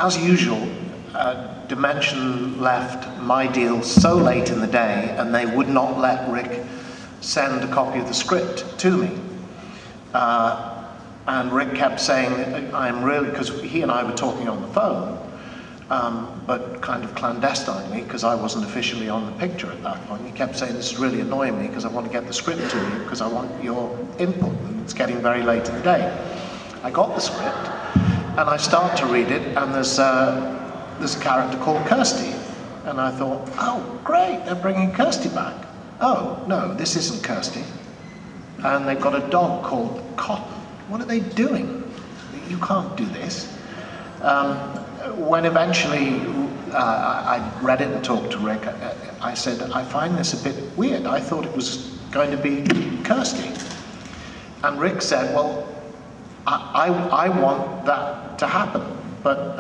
as usual, Dimension left my deal so late in the day, and they would not let Rick send a copy of the script to me. And Rick kept saying, I'm really, because he and I were talking on the phone, but kind of clandestinely, because I wasn't officially on the picture at that point. He kept saying, this is really annoying me, because I want to get the script to you, because I want your input, and it's getting very late in the day. I got the script, and I start to read it, and there's a character called Kirsty. And I thought, oh, great, they're bringing Kirsty back. Oh, no, this isn't Kirsty. And they've got a dog called Cotton. What are they doing? You can't do this. When eventually I read it and talked to Rick, I said, I find this a bit weird. I thought it was going to be Kirsty. And Rick said, well, I want that to happen, but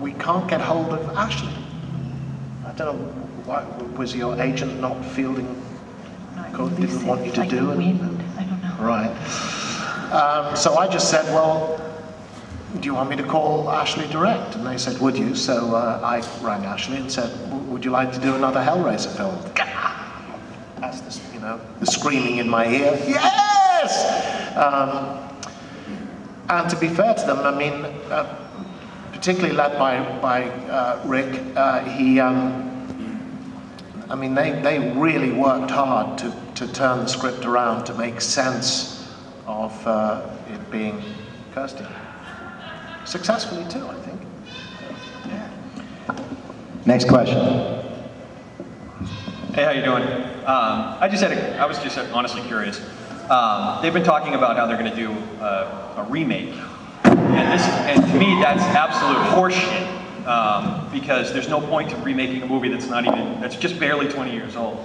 we can't get hold of Ashley. I don't know, what was your agent not fielding code, didn't want you to do it? I don't know. Right. So I just said, well, do you want me to call Ashley direct? And they said, would you? So I rang Ashley and said, would you like to do another Hellraiser film? That's the, you know, the screaming in my ear, yes! And to be fair to them, I mean, particularly led by Rick, I mean, they really worked hard to turn the script around to make sense of it being Kirsty. Successfully too, I think. Yeah. Next question. Hey, how you doing? I was just honestly curious. They've been talking about how they're going to do a remake, and to me that's absolute horseshit. Because there's no point to remaking a movie that's just barely 20 years old.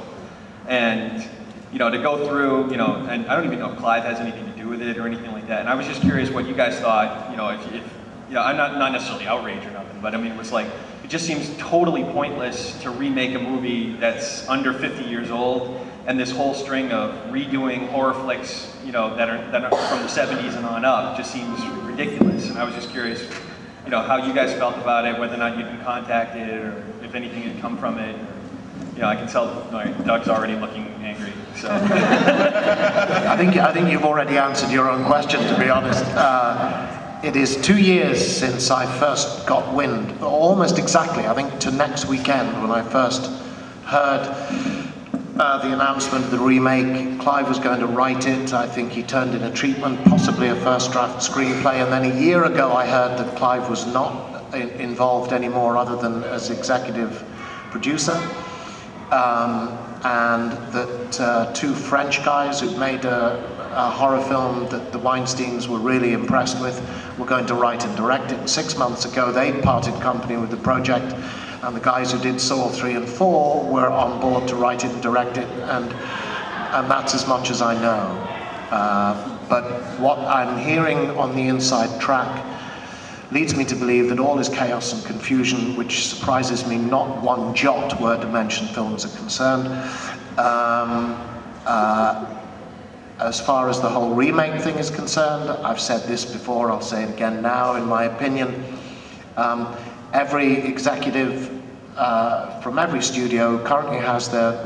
And, you know, to go through, you know, and I don't even know if Clive has anything to do with it or anything like that. And I was just curious what you guys thought, you know, if you know, I'm not necessarily outraged or nothing, but I mean, it was like, it just seems totally pointless to remake a movie that's under 50 years old, and this whole string of redoing horror flicks, you know, that are from the 70s and on up just seems ridiculous. And I was just curious, you know, how you guys felt about it, whether or not you'd been contacted, or if anything had come from it. You know, I can tell Doug's already looking angry, so. I think you've already answered your own question, to be honest. It is 2 years since I first got wind, almost exactly, I think to next weekend, when I first heard the announcement of the remake. Clive was going to write it. I think he turned in a treatment, possibly a first draft screenplay, and then a year ago I heard that Clive was not involved anymore other than as executive producer, and that two French guys who'd made a horror film that the Weinsteins were really impressed with were going to write and direct it. 6 months ago they'd parted company with the project, and the guys who did Saw 3 and 4 were on board to write it and direct it, and that's as much as I know. But what I'm hearing on the inside track leads me to believe that all is chaos and confusion, which surprises me not one jot where Dimension films are concerned. As far as the whole remake thing is concerned, I've said this before, I'll say it again now, in my opinion, every executive from every studio currently has their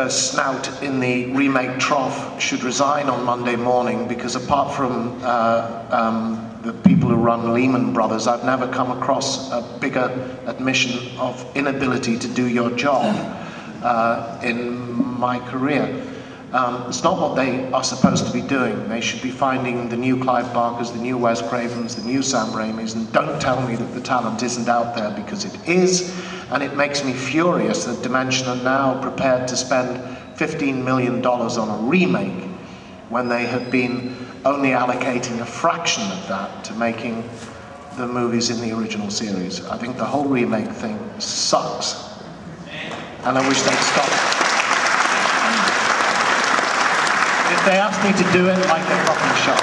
snout in the remake trough, should resign on Monday morning, because apart from the people who run Lehman Brothers, I've never come across a bigger admission of inability to do your job in my career. It's not what they are supposed to be doing. They should be finding the new Clive Barkers, the new Wes Cravens, the new Sam Raimis, and don't tell me that the talent isn't out there, because it is, and it makes me furious that Dimension are now prepared to spend $15 million on a remake when they have been only allocating a fraction of that to making the movies in the original series. I think the whole remake thing sucks, and I wish they'd stop. If they asked me to do it, like a coffee shop.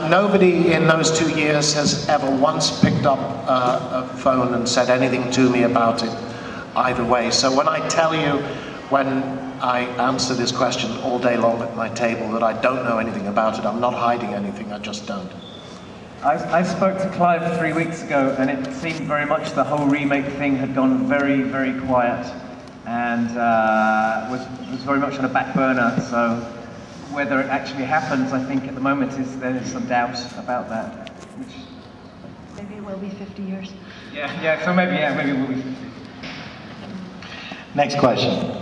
Nobody in those 2 years has ever once picked up a phone and said anything to me about it either way. So when I tell you, when I answer this question all day long at my table, that I don't know anything about it. I'm not hiding anything, I just don't. I spoke to Clive 3 weeks ago, and it seemed very much the whole remake thing had gone very, very quiet, and was very much on a back burner. So whether it actually happens, I think at the moment there's some doubt about that. Which maybe it will be 50 years. Yeah. So maybe it will be 50. Next question.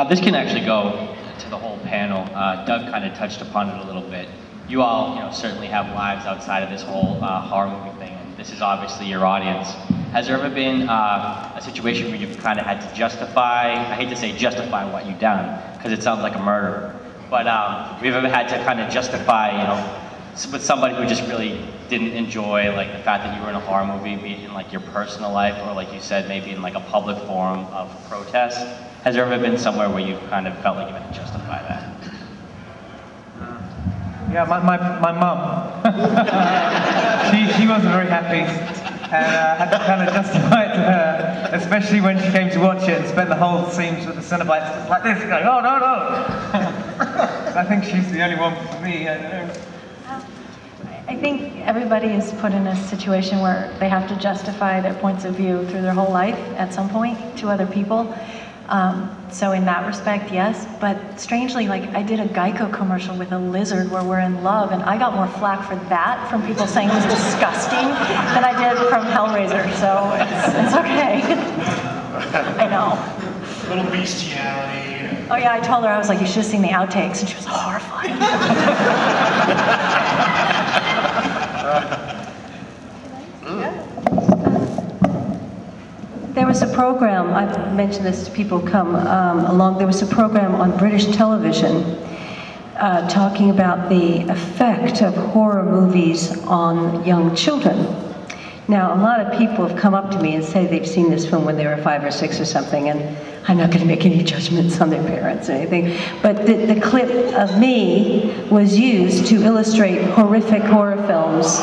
This can actually go to the whole panel. Doug kind of touched upon it a little bit. You all, certainly have lives outside of this whole horror movie thing, and this is obviously your audience. Has there ever been a situation where you've kind of had to justify, I hate to say justify what you've done, because it sounds like a murder, but have you ever had to kind of justify, with somebody who just really didn't enjoy like the fact that you were in a horror movie, be it in like your personal life, or like you said, maybe in like a public forum of protest? Has there ever been somewhere where you kind of felt like you had to justify that? Yeah, my mum. she wasn't very happy, and had to kind of justify it to her, especially when she came to watch it and spent the whole scenes with the Cenobites like this, going, oh no. I think she's the only one for me. I think everybody is put in a situation where they have to justify their points of view through their whole life at some point to other people. So in that respect, yes. But strangely, like I did a Geico commercial with a lizard where we're in love, and I got more flack for that from people saying it was disgusting than I did from Hellraiser. So it's okay. I know. Little bestiality. Oh yeah, I told her, I was like, you should have seen the outtakes, and she was horrified. There was a program, I've mentioned this to people who come along, there was a program on British television talking about the effect of horror movies on young children. Now, a lot of people have come up to me and say they've seen this film when they were 5 or 6 or something, and I'm not going to make any judgments on their parents or anything, but the clip of me was used to illustrate horrific horror films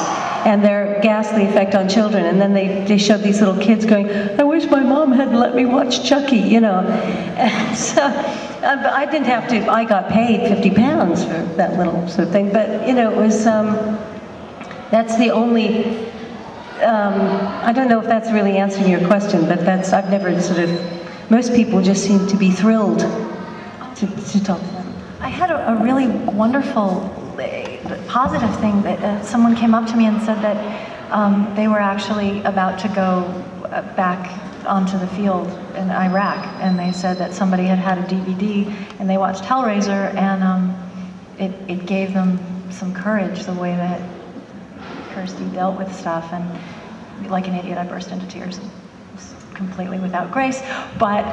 and their ghastly effect on children. And then they showed these little kids going, I wish my mom hadn't let me watch Chucky, And so I didn't have to, I got paid £50 for that little sort of thing. But, it was, that's the only, I don't know if that's really answering your question, but I've never sort of, most people just seem to be thrilled to talk to them. I had a really wonderful, positive thing that someone came up to me and said that they were actually about to go back onto the field in Iraq, and they said that somebody had a DVD and they watched Hellraiser, and it gave them some courage, the way that Kirsty dealt with stuff, and like an idiot I burst into tears. Completely without grace, but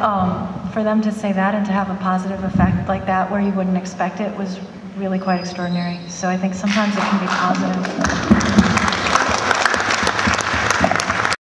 for them to say that and to have a positive effect like that where you wouldn't expect it was really quite extraordinary. So I think sometimes it can be positive.